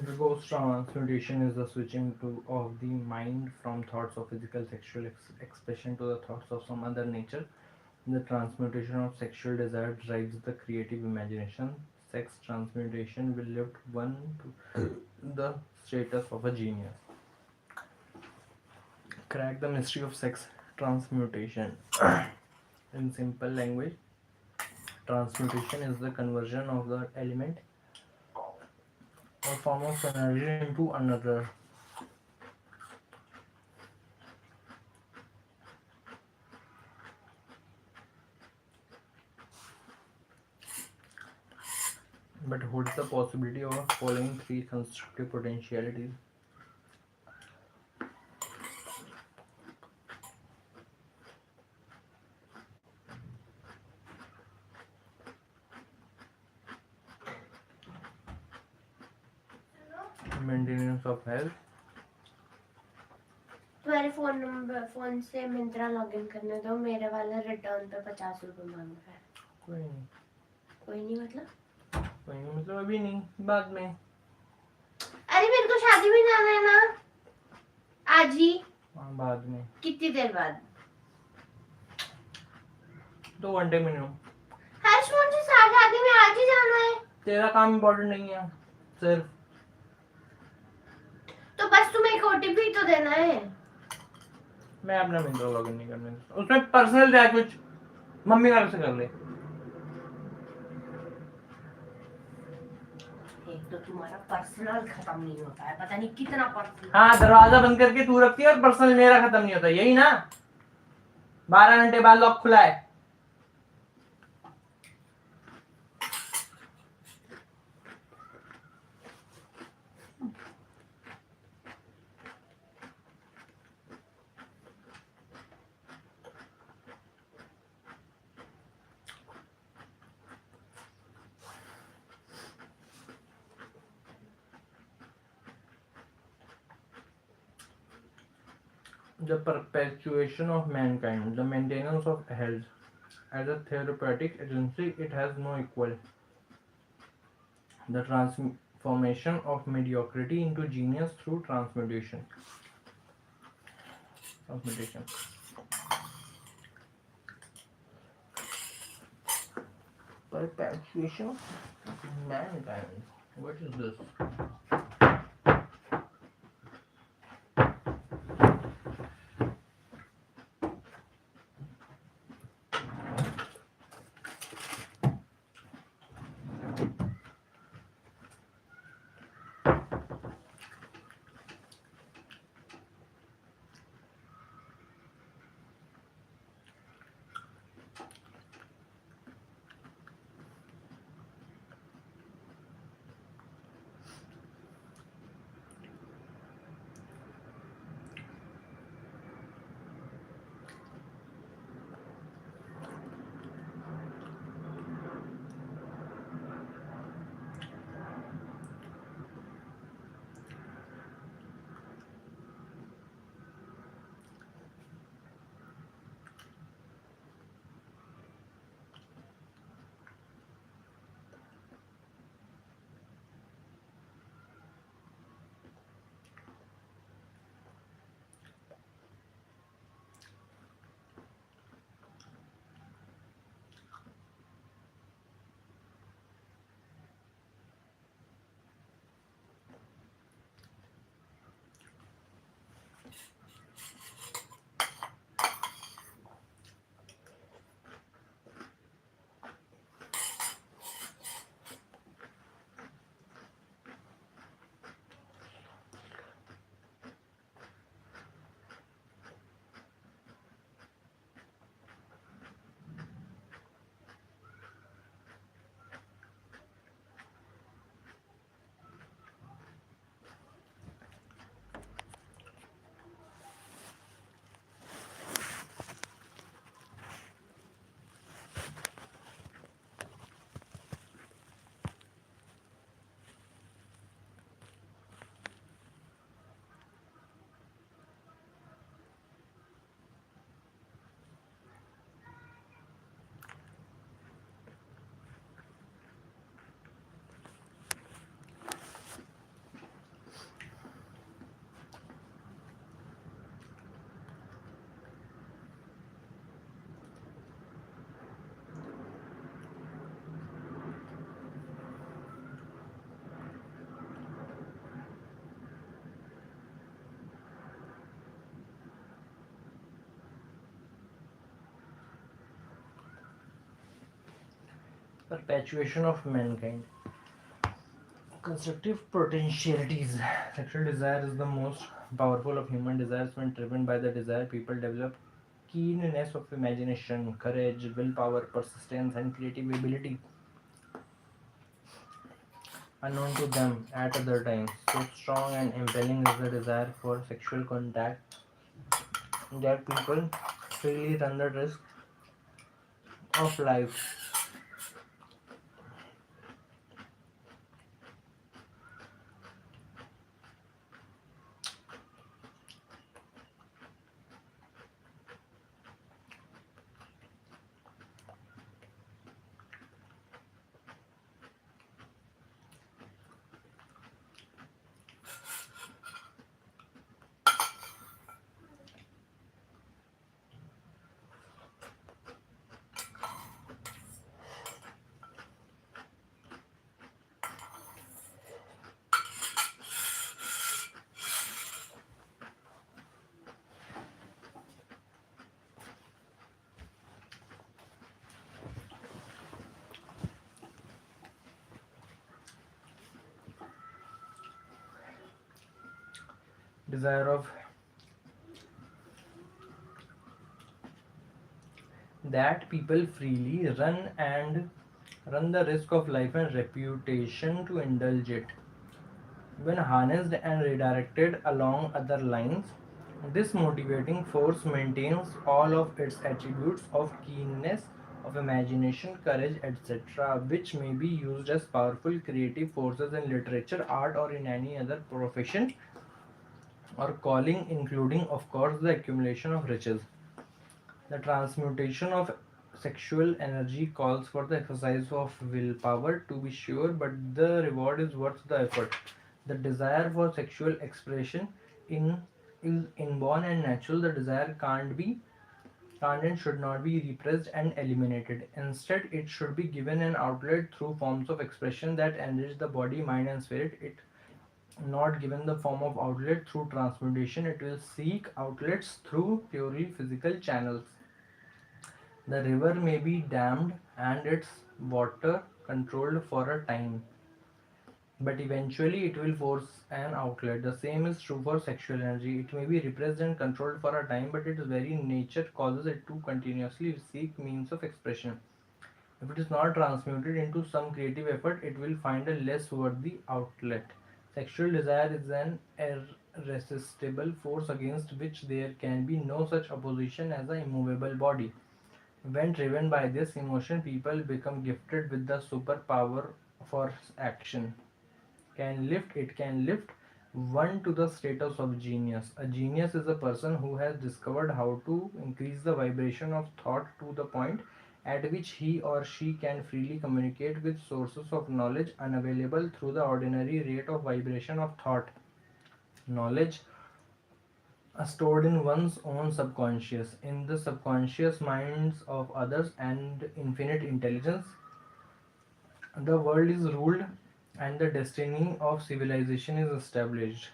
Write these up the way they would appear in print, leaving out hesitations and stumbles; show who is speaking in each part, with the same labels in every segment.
Speaker 1: Ghost transmutation is the switching of the mind from thoughts of physical sexual expression to the thoughts of some other nature. The transmutation of sexual desire drives the creative imagination. Sex transmutation will lift one to the status of a genius. Crack the mystery of sex transmutation. In simple language, transmutation is the conversion of the element or form of energy into another. But holds the possibility of following three constructive potentialities. Maintenance of health.
Speaker 2: तुम्हारे phone से Myntra login करने दो, मेरे वाला return पे 50 रुपए मांग रहा है।
Speaker 1: कोई नहीं।
Speaker 2: कोई नहीं मतलब?
Speaker 1: कोई नहीं मतलब अभी नहीं, बाद में।
Speaker 2: अरे मेरे को शादी में जाना है ना आज ही।
Speaker 1: हाँ बाद में।
Speaker 2: कितनी देर बाद?
Speaker 1: 2 घंटे मिनिमम।
Speaker 2: हर्ष मुझे शादी में आज ही जाना है।
Speaker 1: तेरा काम इम्पोर्टेंट नहीं है सिर्फ।
Speaker 2: तो बस तुम्हें एक ओटीपी तो देना है।
Speaker 1: मैं अपना मिंत्रा लॉगिन नहीं करने, उसमें पर्सनल है कुछ, मम्मी घर से कर ले।
Speaker 2: एक तो तुम्हारा पर्सनल खत्म नहीं होता है, पता नहीं कितना पर्सनल।
Speaker 1: हाँ दरवाजा बंद करके तू रखती है और पर्सनल मेरा खत्म नहीं होता, यही ना। 12 घंटे बाद लॉक खुला है। The perpetuation of mankind, the maintenance of health. As a therapeutic agency, it has no equal. The transformation of mediocrity into genius through transmutation. Transmutation. Perpetuation of mankind. What is this? Perpetuation of mankind. Constructive potentialities. Sexual desire is the most powerful of human desires. When driven by the desire, people develop keenness of imagination, courage, willpower, persistence, and creative ability unknown to them at other times. So strong and impelling is the desire for sexual contact that people freely run the risk of life. Desire of that people freely run the risk of life and reputation to indulge it. When harnessed and redirected along other lines, this motivating force maintains all of its attributes of keenness, of imagination, courage, etc., which may be used as powerful creative forces in literature, art, or in any other profession or calling, including, of course, the accumulation of riches. The transmutation of sexual energy calls for the exercise of willpower, to be sure, but the reward is worth the effort. The desire for sexual expression in is inborn and natural. The desire can't and should not be repressed and eliminated. Instead, it should be given an outlet through forms of expression that enrich the body, mind, and spirit. It not given the form of outlet through transmutation, it will seek outlets through purely physical channels. The river may be dammed and its water controlled for a time, but eventually it will force an outlet. The same is true for sexual energy. It may be repressed and controlled for a time, but its very nature causes it to continuously seek means of expression. If it is not transmuted into some creative effort, it will find a less worthy outlet. Sexual desire is an irresistible force against which there can be no such opposition as a immovable body. When driven by this emotion, people become gifted with the superpower for action. It can lift one to the status of genius. A genius is a person who has discovered how to increase the vibration of thought to the point at which he or she can freely communicate with sources of knowledge unavailable through the ordinary rate of vibration of thought. Knowledge stored in one's own subconscious, in the subconscious minds of others, and infinite intelligence. The world is ruled and the destiny of civilization is established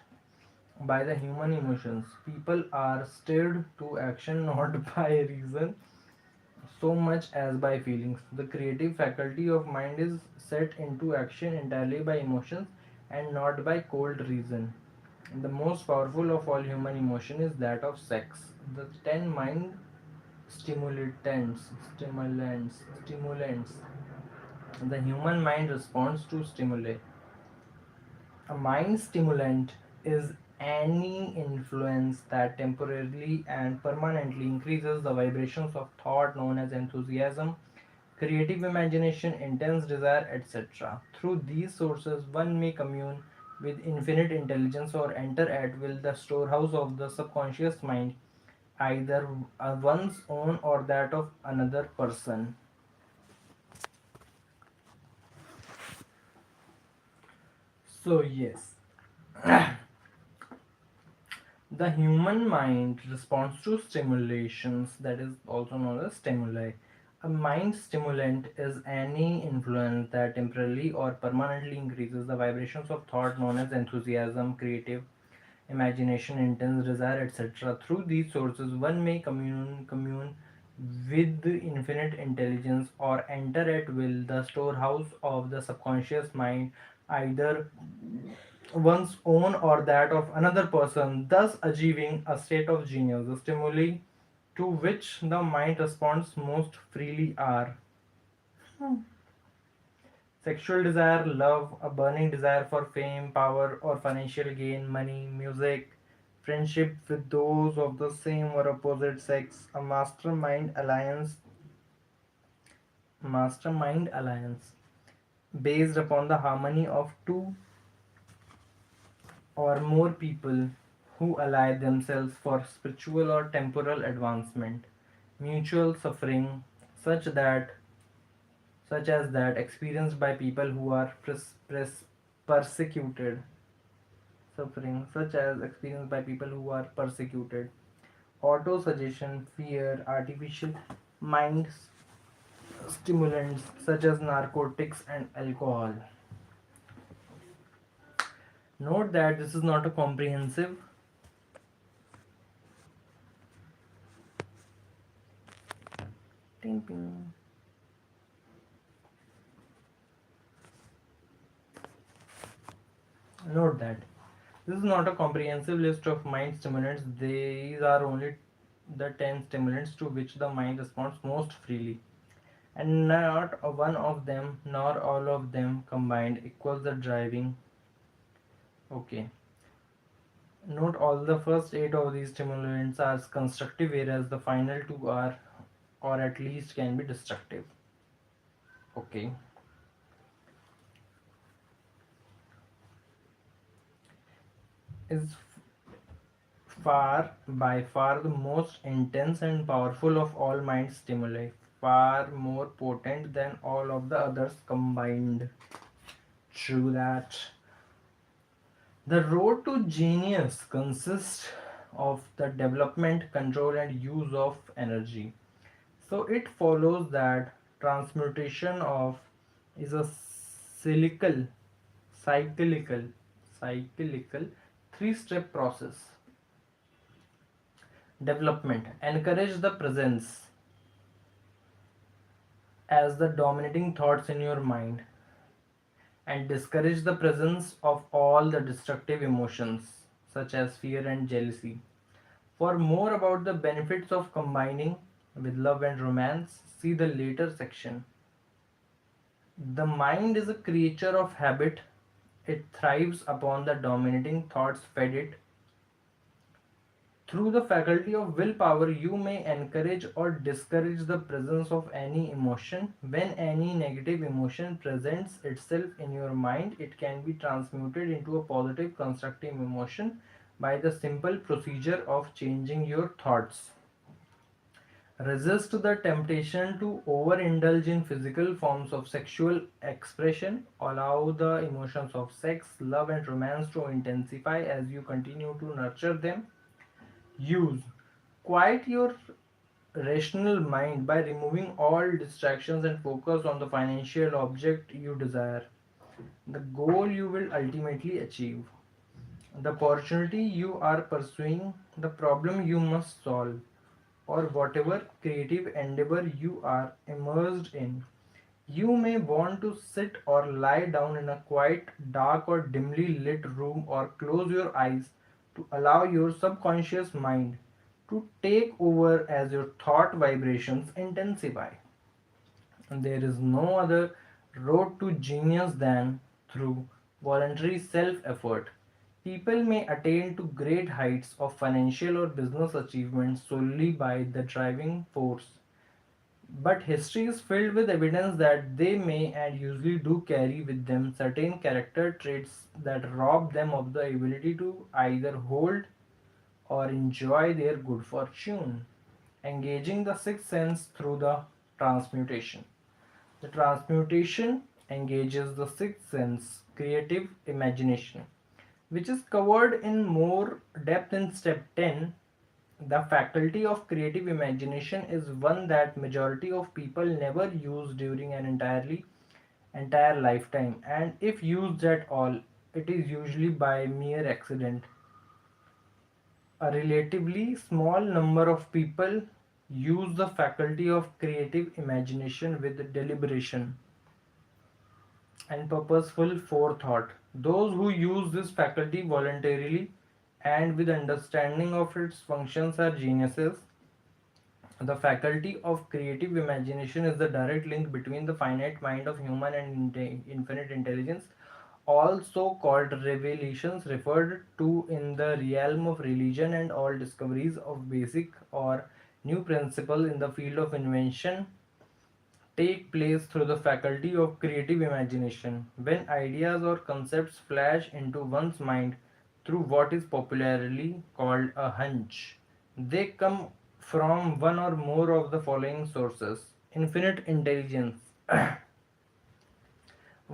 Speaker 1: by the human emotions. People are stirred to action not by reason so much as by feelings. The creative faculty of mind is set into action entirely by emotions and not by cold reason. The most powerful of all human emotion is that of sex. The 10 mind stimulants. The human mind responds to stimuli. A mind stimulant is any influence that temporarily and permanently increases the vibrations of thought known as enthusiasm, creative imagination, intense desire, etc. Through these sources, one may commune with infinite intelligence or enter at will the storehouse of the subconscious mind, either one's own or that of another person. So, yes, the human mind responds to stimulations, that is also known as stimuli. A mind stimulant is any influence that temporarily or permanently increases the vibrations of thought known as enthusiasm, creative imagination, intense desire, etc. Through these sources, one may commune with infinite intelligence or enter at will the storehouse of the subconscious mind, either one's own or that of another person, thus achieving a state of genius. The stimuli to which the mind responds most freely are sexual desire, love, a burning desire for fame, power, or financial gain, money, music, friendship with those of the same or opposite sex, a mastermind alliance based upon the harmony of two or more people who ally themselves for spiritual or temporal advancement, mutual suffering such as that experienced by people who are persecuted, suffering such as experienced by people who are persecuted, auto suggestion, fear, artificial mind stimulants such as narcotics and alcohol. Note that this is not a comprehensive. Ting, ting. Note that this is not a comprehensive list of mind stimulants. These are only the 10 stimulants to which the mind responds most freely. And not one of them nor all of them combined equals the driving. Okay. Note all the first 8 of these stimulants are constructive, whereas the final 2 are or at least can be destructive. Okay. Is by far the most intense and powerful of all mind stimuli, far more potent than all of the others combined. True that. The road to genius consists of the development, control, and use of energy. So it follows that transmutation of is a cyclical, cyclical, cyclical three-step process. Development. Encourage the presence as the dominating thoughts in your mind and discourage the presence of all the destructive emotions such as fear and jealousy. For more about the benefits of combining with love and romance, see the later section. The mind is a creature of habit. It thrives upon the dominating thoughts fed it. Through the faculty of willpower, you may encourage or discourage the presence of any emotion. When any negative emotion presents itself in your mind, it can be transmuted into a positive, constructive emotion by the simple procedure of changing your thoughts. Resist the temptation to overindulge in physical forms of sexual expression. Allow the emotions of sex, love, and romance to intensify as you continue to nurture them. Use quiet your rational mind by removing all distractions and focus on the financial object you desire, the goal you will ultimately achieve, the opportunity you are pursuing, the problem you must solve, or whatever creative endeavor you are immersed in. You may want to sit or lie down in a quiet, dark, or dimly lit room or close your eyes to allow your subconscious mind to take over as your thought vibrations intensify. And there is no other road to genius than through voluntary self effort. People may attain to great heights of financial or business achievement solely by the driving force, but history is filled with evidence that they may and usually do carry with them certain character traits that rob them of the ability to either hold or enjoy their good fortune. Engaging the sixth sense through the transmutation. The transmutation engages the sixth sense, creative imagination, which is covered in more depth in step 10. The faculty of creative imagination is one that majority of people never use during an entire lifetime, and if used at all, it is usually by mere accident. A relatively small number of people use the faculty of creative imagination with deliberation and purposeful forethought. Those who use this faculty voluntarily and with understanding of its functions are geniuses. The faculty of creative imagination is the direct link between the finite mind of human and infinite intelligence, also called revelations, referred to in the realm of religion, and all discoveries of basic or new principle in the field of invention take place through the faculty of creative imagination. When ideas or concepts flash into one's mind through what is popularly called a hunch, they come from one or more of the following sources: infinite intelligence,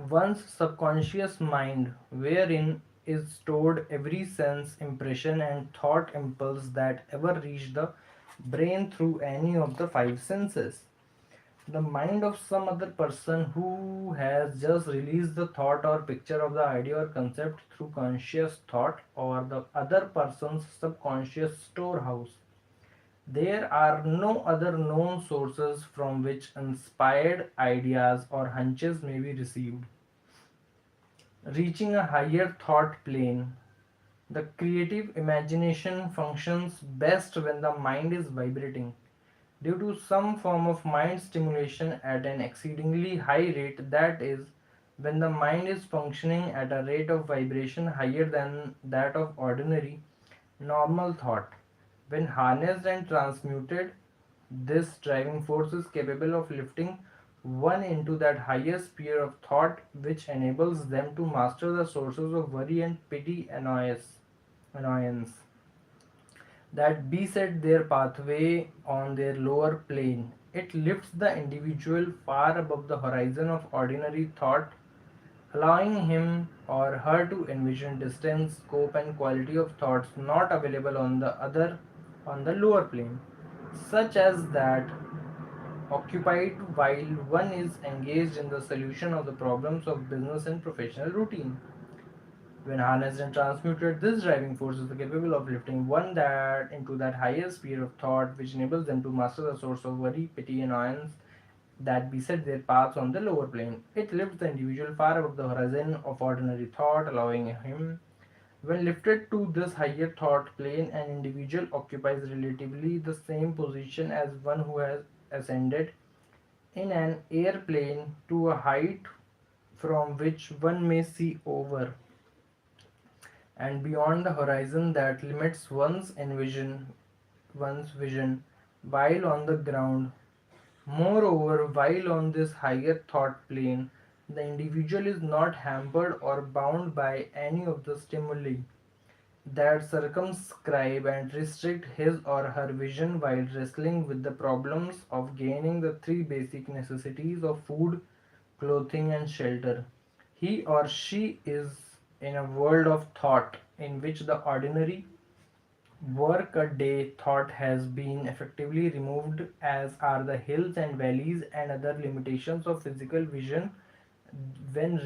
Speaker 1: one's subconscious mind, wherein is stored every sense, impression, and thought impulse that ever reached the brain through any of the five senses. The mind of some other person who has just released the thought or picture of the idea or concept through conscious thought, or the other person's subconscious storehouse. There are no other known sources from which inspired ideas or hunches may be received. Reaching a higher thought plane. The creative imagination functions best when the mind is vibrating due to some form of mind stimulation at an exceedingly high rate, that is, when the mind is functioning at a rate of vibration higher than that of ordinary, normal thought. When harnessed and transmuted, this driving force is capable of lifting one into that higher sphere of thought which enables them to master the sources of worry and pity annoyance that beset their pathway on their lower plane. It lifts the individual far above the horizon of ordinary thought, allowing him or her to envision distance, scope, and quality of thoughts not available on the lower plane, such as that occupied while one is engaged in the solution of the problems of business and professional routine. When harnessed and transmuted, this driving force is capable of lifting one that into that higher sphere of thought, which enables them to master the source of worry, pity, and annoyance that beset their paths on the lower plane. It lifts the individual far above the horizon of ordinary thought, allowing him, when lifted to this higher thought plane, an individual occupies relatively the same position as one who has ascended in an airplane to a height from which one may see over and beyond the horizon that limits one's vision while on the ground. Moreover, while on this higher thought plane, the individual is not hampered or bound by any of the stimuli that circumscribe and restrict his or her vision while wrestling with the problems of gaining the three basic necessities of food, clothing, and shelter. He or she is in a world of thought in which the ordinary work a day thought has been effectively removed, as are the hills and valleys and other limitations of physical vision when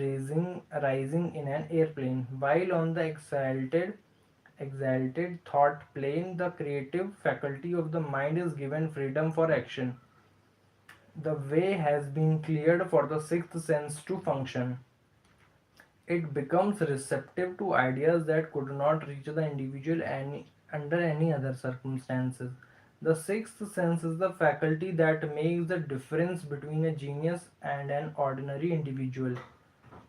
Speaker 1: rising in an airplane. While on the exalted thought plane, the creative faculty of the mind is given freedom for action. The way has been cleared for the sixth sense to function. It becomes receptive to ideas that could not reach the individual under any other circumstances. The sixth sense is the faculty that makes the difference between a genius and an ordinary individual.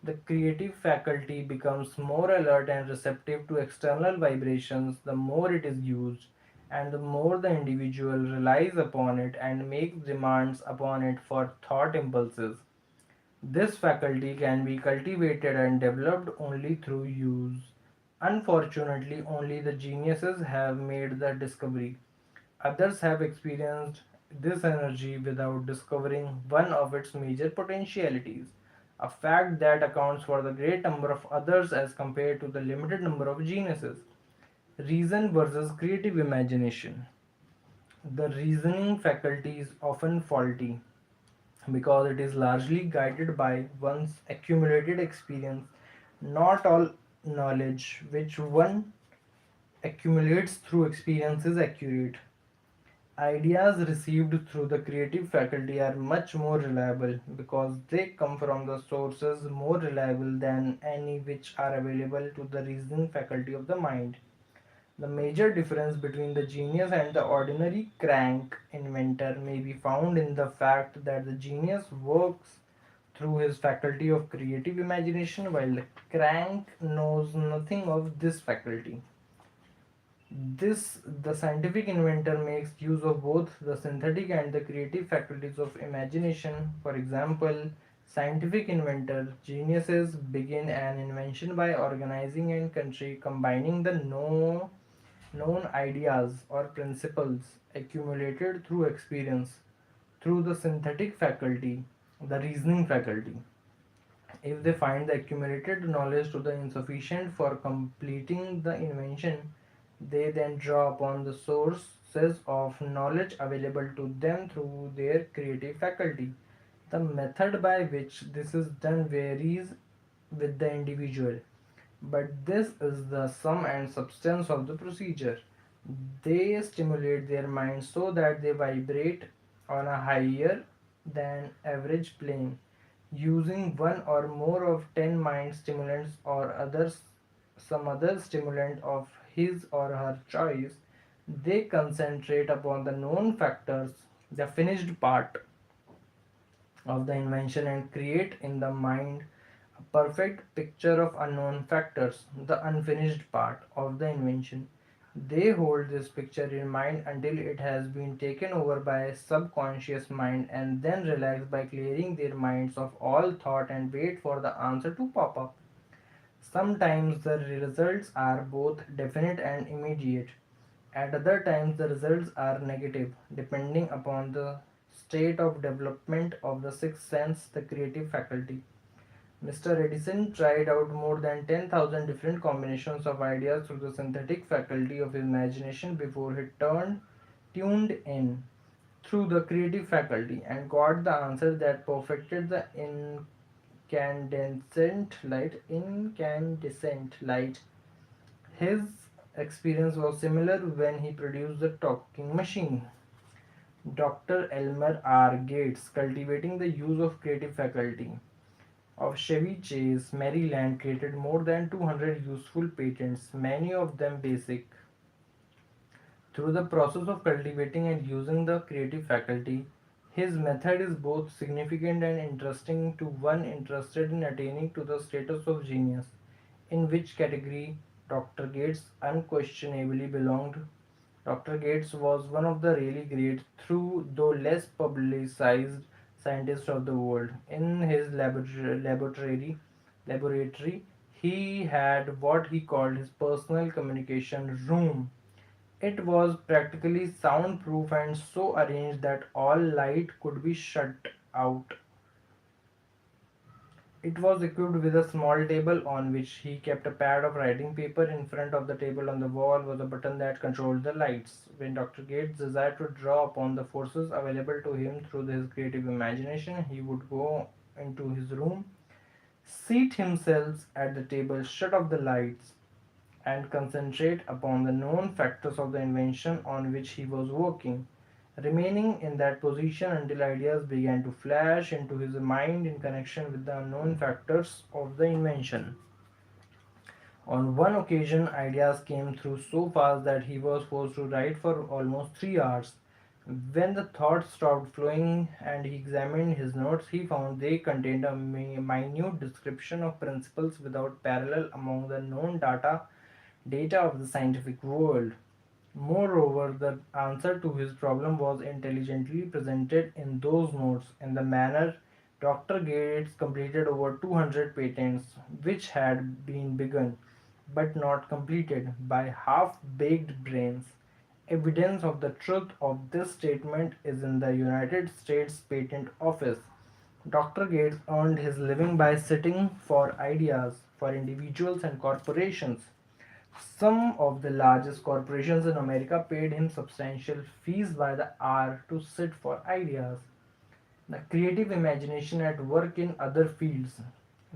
Speaker 1: The creative faculty becomes more alert and receptive to external vibrations the more it is used, and the more the individual relies upon it and makes demands upon it for thought impulses. This faculty can be cultivated and developed only through use. Unfortunately, only the geniuses have made the discovery. Others have experienced this energy without discovering one of its major potentialities, a fact that accounts for the great number of others as compared to the limited number of geniuses. Reason versus creative imagination. The reasoning faculty is often faulty because it is largely guided by one's accumulated experience. Not all knowledge which one accumulates through experience is accurate. Ideas received through the creative faculty are much more reliable because they come from the sources more reliable than any which are available to the reasoning faculty of the mind. The major difference between the genius and the ordinary crank inventor may be found in the fact that the genius works through his faculty of creative imagination while the crank knows nothing of this faculty. The scientific inventor makes use of both the synthetic and the creative faculties of imagination. For example, scientific inventor geniuses begin an invention by organizing and combining the known ideas or principles accumulated through experience. Through the synthetic faculty, the reasoning faculty, if they find the accumulated knowledge to the insufficient for completing the invention, they then draw upon the sources of knowledge available to them through their creative faculty. The method by which this is done varies with the individual, but this is the sum and substance of the procedure. They stimulate their minds so that they vibrate on a higher than average plane, using one or more of 10 mind stimulants or others some other stimulant of his or her choice. They concentrate upon the known factors, the finished part of the invention, and create in the mind a perfect picture of unknown factors, the unfinished part of the invention. They hold this picture in mind until it has been taken over by a subconscious mind and then relax by clearing their minds of all thought and wait for the answer to pop up. Sometimes the results are both definite and immediate. At other times, the results are negative, depending upon the state of development of the sixth sense, the creative faculty. Mr. Edison tried out more than 10,000 different combinations of ideas through the synthetic faculty of imagination before he tuned in through the creative faculty and got the answer that perfected the incandescent light. His experience was similar when he produced the talking machine. Dr. Elmer R. Gates, cultivating the use of creative faculty of Chevy Chase, Maryland, created more than 200 useful patents, many of them basic. Through the process of cultivating and using the creative faculty, his method is both significant and interesting to one interested in attaining to the status of genius, in which category Dr. Gates unquestionably belonged. Dr. Gates was one of the really great, though less publicized, scientists of the world. In his laboratory, he had what he called his personal communication room. It was practically soundproof and so arranged that all light could be shut out. It was equipped with a small table on which he kept a pad of writing paper. In front of the table on the wall was a button that controlled the lights. When Dr. Gates desired to draw upon the forces available to him through his creative imagination, he would go into his room, seat himself at the table, shut off the lights, and concentrate upon the known factors of the invention on which he was working, remaining in that position until ideas began to flash into his mind in connection with the unknown factors of the invention. On one occasion, ideas came through so fast that he was forced to write for almost 3 hours. When the thoughts stopped flowing and he examined his notes, he found they contained a minute description of principles without parallel among the known data of the scientific world. Moreover, the answer to his problem was intelligently presented in those notes. In the manner, Dr. Gates completed over 200 patents which had been begun but not completed by half-baked brains. Evidence of the truth of this statement is in the United States Patent Office. Dr. Gates earned his living by sitting for ideas for individuals and corporations. Some of the largest corporations in America paid him substantial fees by the hour to sit for ideas. The creative imagination at work in other fields.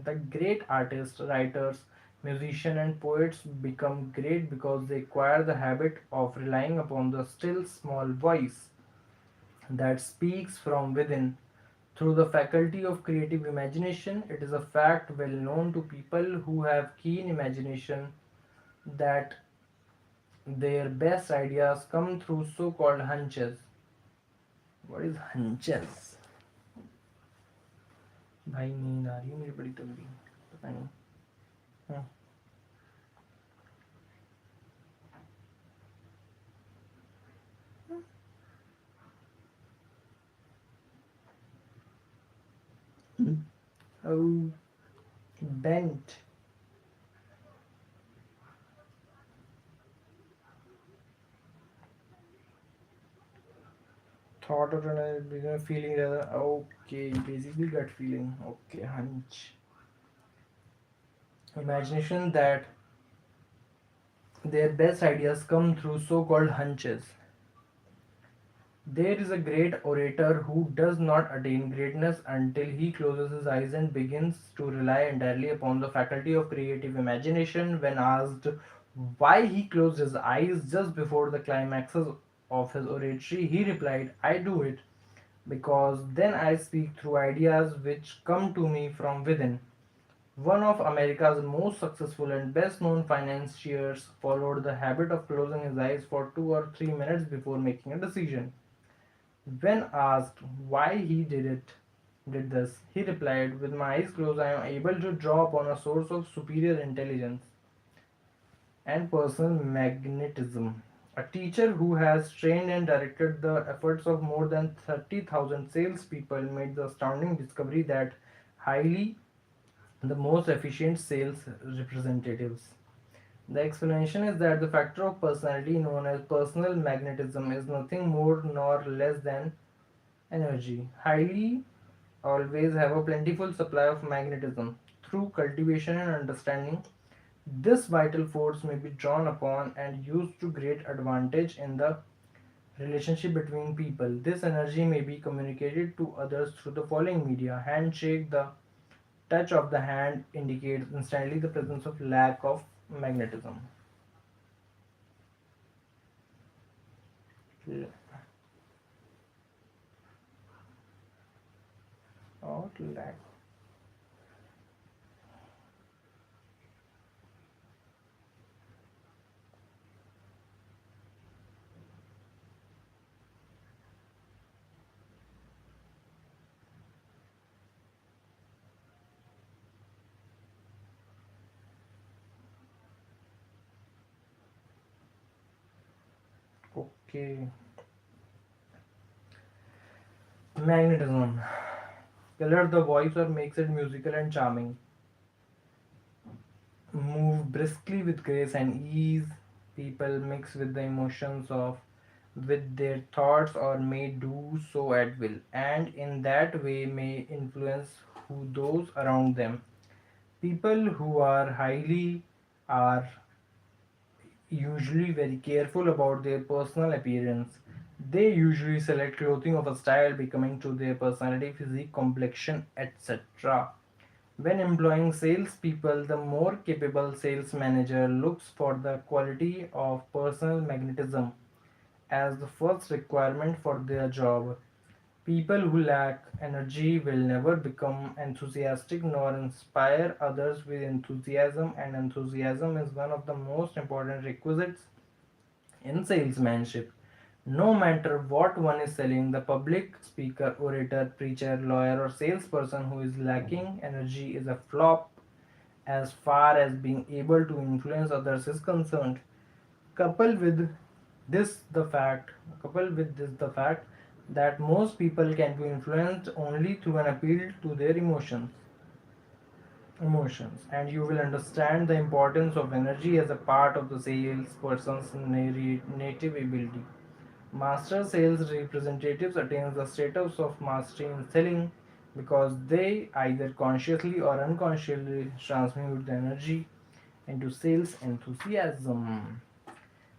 Speaker 1: The great artists, writers, musicians, and poets become great because they acquire the habit of relying upon the still small voice. that speaks from within. Through the faculty of creative imagination, it is a fact well known to people who have keen imagination that their best ideas come through so called hunches. What is hunches? भाई नींद आ रही है मेरी बड़ी तगड़ी पता नहीं. हाँ. Oh, bent. Thought of another feeling rather. Okay, basically gut feeling. Okay, hunch. Imagination that their best ideas come through so called hunches. There is a great orator who does not attain greatness until he closes his eyes and begins to rely entirely upon the faculty of creative imagination. When asked why he closed his eyes just before the climaxes of his oratory, he replied, I do it because then I speak through ideas which come to me from within. One of America's most successful and best known financiers followed the habit of closing his eyes for 2 or 3 minutes before making a decision. When asked why he did this, he replied, with my eyes closed, I am able to draw upon a source of superior intelligence and personal magnetism. A teacher who has trained and directed the efforts of more than 30,000 salespeople made the astounding discovery that highly the most efficient sales representatives. The explanation is that the factor of personality known as personal magnetism is nothing more nor less than energy. Highly always have a plentiful supply of magnetism. Through cultivation and understanding, this vital force may be drawn upon and used to great advantage in the relationship between people. This energy may be communicated to others through the following media. Handshake, the touch of the hand indicates instantly the presence of lack of magnetism. Or lack. Okay. Magnetism. Color the voice or makes it musical and charming. Move briskly with grace and ease. People mix with the emotions of with their thoughts or may do so at will and in that way may influence who those around them. People who are highly are usually very careful about their personal appearance. They usually select clothing of a style becoming to their personality, physique, complexion, etc. When employing salespeople, the more capable sales manager looks for the quality of personal magnetism as the first requirement for their job. People who lack energy will never become enthusiastic nor inspire others with enthusiasm, and enthusiasm is one of the most important requisites in salesmanship. No matter what one is selling, the public speaker, orator, preacher, lawyer, or salesperson who is lacking energy is a flop as far as being able to influence others is concerned. Couple with the fact, coupled with this the fact that most people can be influenced only through an appeal to their emotions, and you will understand the importance of energy as a part of the salesperson's native ability. Master sales representatives attain the status of mastery in selling because they either consciously or unconsciously transmute the energy into sales enthusiasm.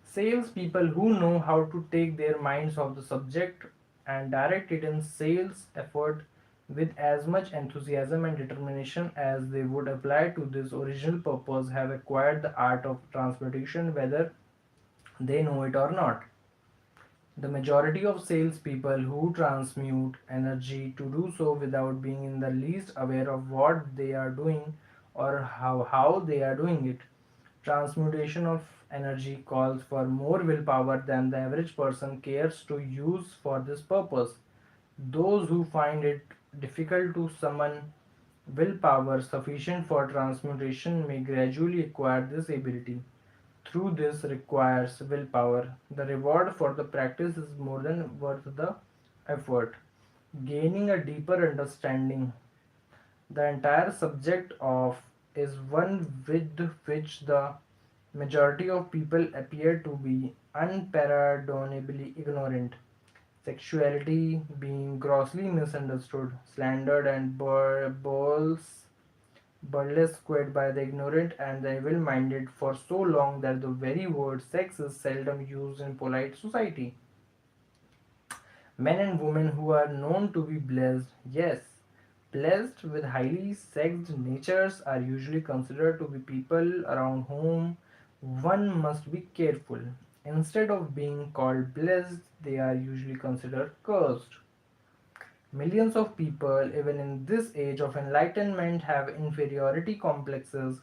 Speaker 1: Salespeople who know how to take their minds off the subject and direct it in sales effort with as much enthusiasm and determination as they would apply to this original purpose have acquired the art of transmutation whether they know it or not. The majority of salespeople who transmute energy to do so without being in the least aware of what they are doing or how they are doing it. Transmutation of energy calls for more willpower than the average person cares to use for this purpose. Those who find it difficult to summon willpower sufficient for transmutation may gradually acquire this ability. Through this requires willpower. The reward for the practice is more than worth the effort. Gaining a deeper understanding. The entire subject of is one with which the majority of people appear to be unpardonably ignorant. Sexuality being grossly misunderstood, slandered, and burlesqued by the ignorant and the evil minded for so long that the very word sex is seldom used in polite society. Men and women who are known to be blessed, yes, blessed with highly sexed natures, are usually considered to be people around whom one must be careful. Instead of being called blessed, they are usually considered cursed. Millions of people, even in this age of enlightenment, have inferiority complexes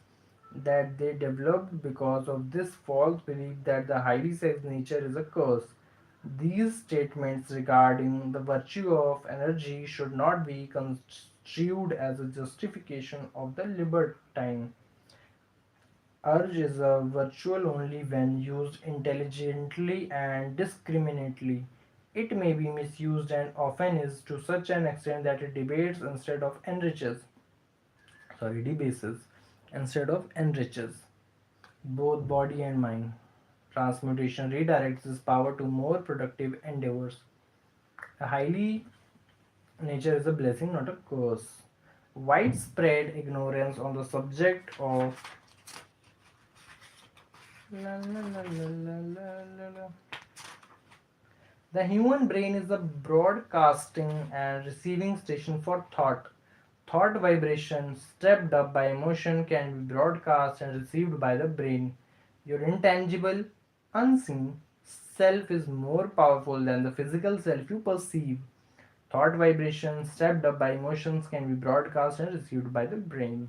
Speaker 1: that they developed because of this false belief that the highly sexed nature is a curse. These statements regarding the virtue of energy should not be construed as a justification of the libertine urge is a virtual only when used intelligently and discriminately. It may be misused and often is to such an extent that it debates instead of enriches. Debases instead of enriches both body and mind. Transmutation redirects this power to more productive endeavors. A highly nature is a blessing, not a curse. Widespread ignorance on the subject of la, la, la, la, la, la, la. The human brain is a broadcasting and receiving station for thought. Thought vibration, stepped up by emotion, can be broadcast and received by the brain. Your intangible, unseen self is more powerful than the physical self you perceive. Thought vibrations, stepped up by emotions, can be broadcast and received by the brain.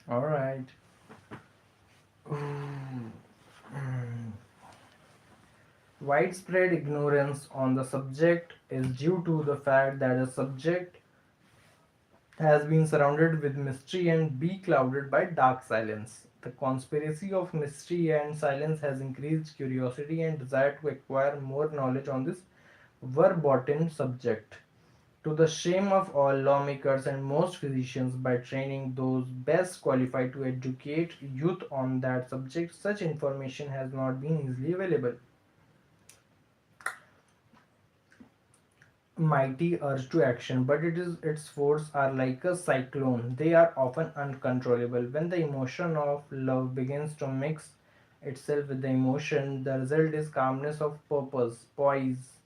Speaker 1: Alright. Widespread ignorance on the subject is due to the fact that the subject has been surrounded with mystery and be clouded by dark silence. The conspiracy of mystery and silence has increased curiosity and desire to acquire more knowledge on this verboten subject. To the shame of all lawmakers and most physicians, by training those best qualified to educate youth on that subject, such information has not been easily available. Mighty urge to action, but its force are like a cyclone. They are often uncontrollable. When the emotion of love begins to mix itself with the emotion, the result is calmness of purpose, poise,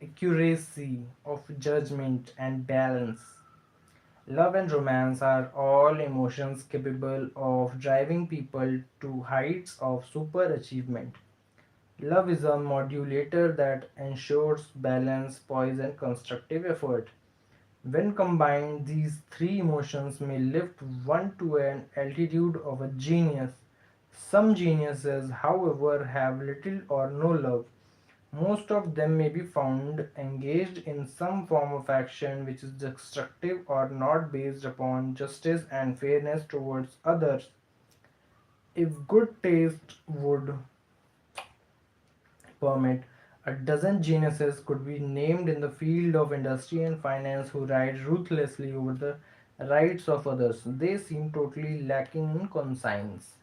Speaker 1: accuracy of judgment, and balance. Love and romance are all emotions capable of driving people to heights of super achievement. Love is a modulator that ensures balance, poise, and constructive effort. When combined, these three emotions may lift one to an altitude of a genius. Some geniuses, however, have little or no love. Most of them may be found engaged in some form of action which is destructive or not based upon justice and fairness towards others. If good taste would permit, a dozen geniuses could be named in the field of industry and finance who ride ruthlessly over the rights of others. They seem totally lacking in conscience.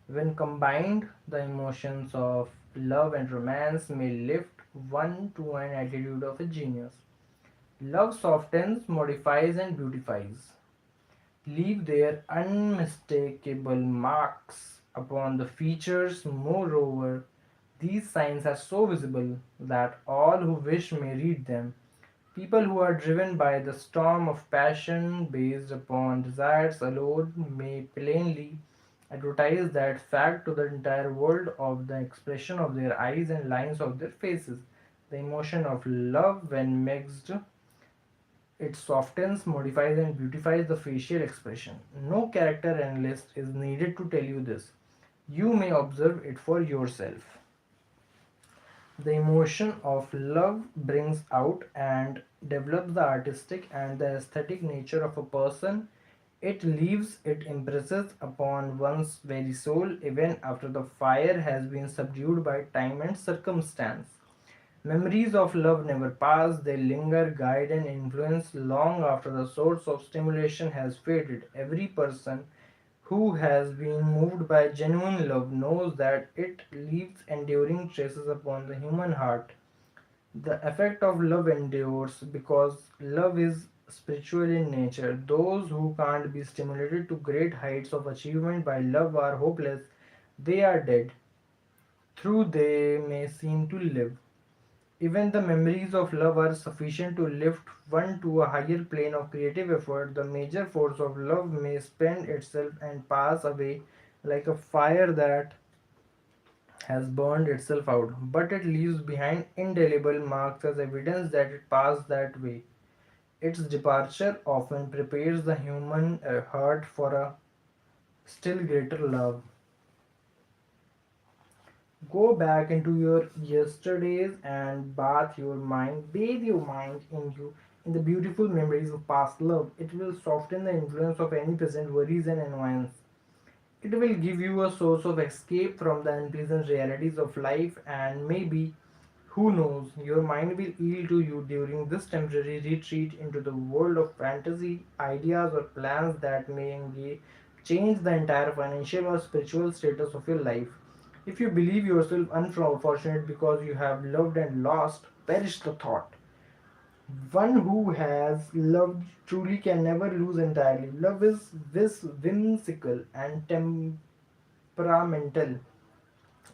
Speaker 1: When combined, the emotions of love and romance may lift one to an attitude of a genius. Love softens, modifies, and beautifies, leave their unmistakable marks upon the features. Moreover, these signs are so visible that all who wish may read them. People who are driven by the storm of passion based upon desires alone may plainly advertise that fact to the entire world of the expression of their eyes and lines of their faces. The emotion of love, when mixed, it softens, modifies, and beautifies the facial expression. No character analyst is needed to tell you this. You may observe it for yourself. The emotion of love brings out and develops the artistic and the aesthetic nature of a person. It leaves, it impresses upon one's very soul even after the fire has been subdued by time and circumstance. Memories of love never pass, they linger, guide, and influence long after the source of stimulation has faded. Every person who has been moved by genuine love knows that it leaves enduring traces upon the human heart. The effect of love endures because love is spiritual in nature. Those who can't be stimulated to great heights of achievement by love are hopeless. They are dead. Through they may seem to live. Even the memories of love are sufficient to lift one to a higher plane of creative effort. The major force of love may spend itself and pass away like a fire that has burned itself out, but it leaves behind indelible marks as evidence that it passed that way. Its departure often prepares the human heart for a still greater love. Go back into your yesterdays and bathe your mind in the beautiful memories of past love. It will soften the influence of any present worries and annoyance. It will give you a source of escape from the unpleasant realities of life, and maybe, who knows, your mind will yield to you during this temporary retreat into the world of fantasy, ideas, or plans that may change the entire financial or spiritual status of your life. If you believe yourself unfortunate because you have loved and lost, perish the thought. One who has loved truly can never lose entirely. Love is whimsical and temperamental.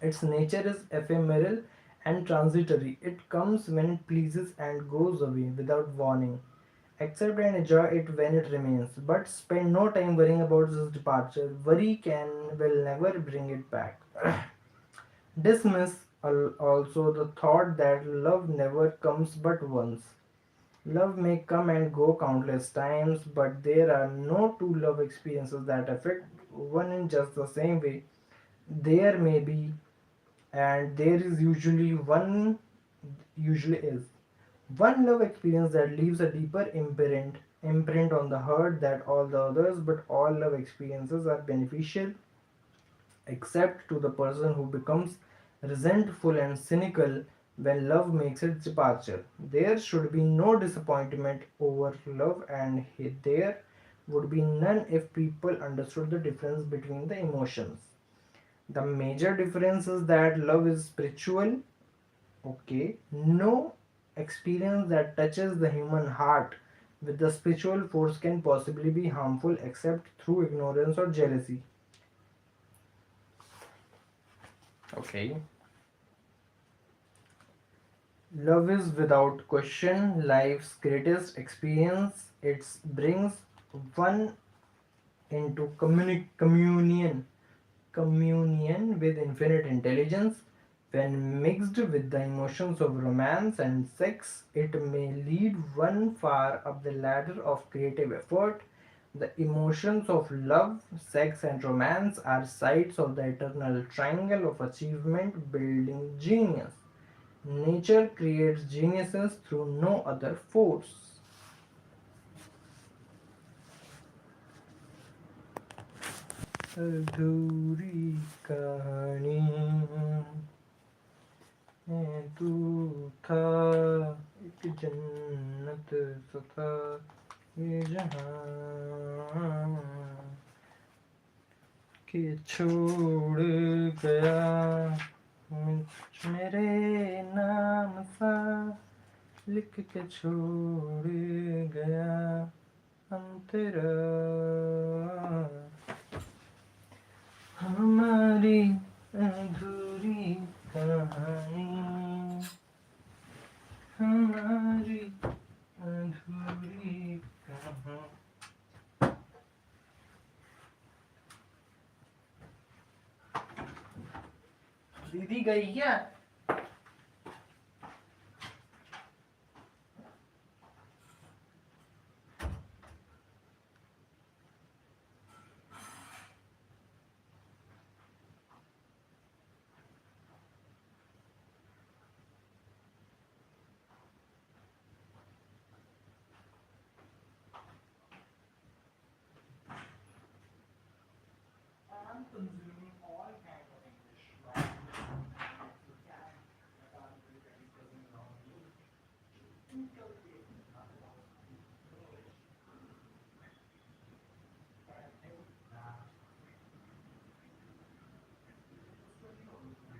Speaker 1: Its nature is ephemeral and transitory. It comes when it pleases and goes away without warning. Accept and enjoy it when it remains, but spend no time worrying about its departure. Worry will never bring it back. Dismiss also the thought that love never comes but once. Love may come and go countless times, but there are no two love experiences that affect one in just the same way. There may be, and there is usually is. One love experience that leaves a deeper imprint on the heart than all the others, but all love experiences are beneficial except to the person who becomes resentful and cynical when love makes its departure. There should be no disappointment over love, and there would be none if people understood the difference between the emotions. The major difference is that love is spiritual. Okay, no experience that touches the human heart with the spiritual force can possibly be harmful except through ignorance or jealousy. Okay. Love is without question life's greatest experience. It brings one into communion with infinite intelligence. When mixed with the emotions of romance and sex, it may lead one far up the ladder of creative effort. The emotions of love, sex, and romance are sides of the eternal triangle of achievement building genius. Nature creates geniuses through no other force. अधूरी कहानी में तू था एक जन्नत सा था ये जहां के छोड़ गया मेरे नाम सा लिख के छोड़ गया हम तेरा हमारी अधूरी कहानी हमारी अधूरी कहानी दीदी गई क्या? I'm consuming all kinds of English right now. You can, I can't believe that it doesn't allow me to inculcate my knowledge. But I think that it's very obvious.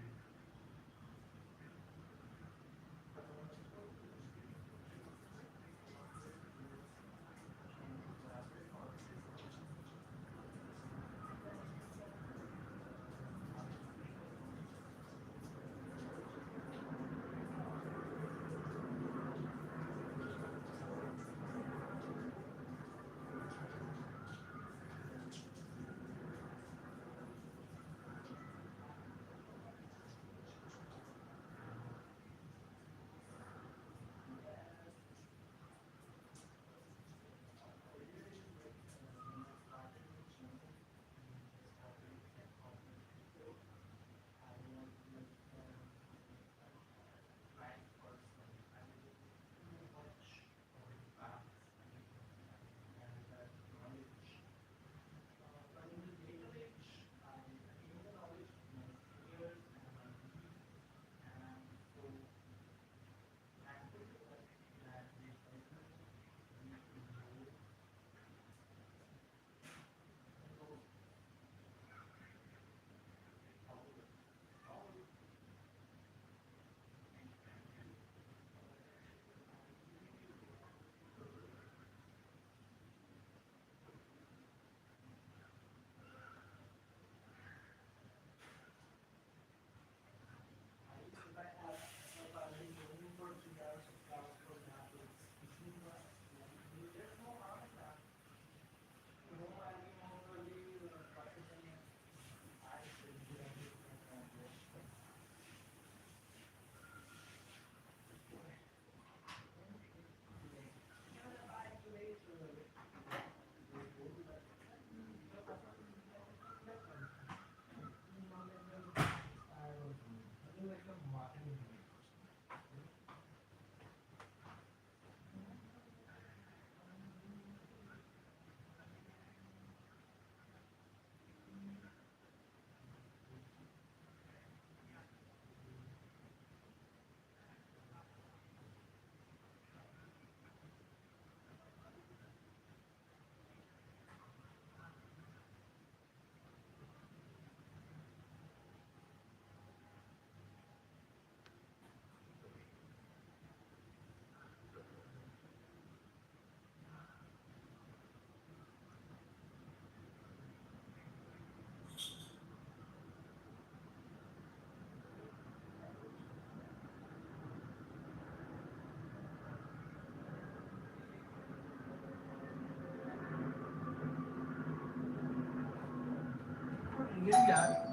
Speaker 1: Really, यार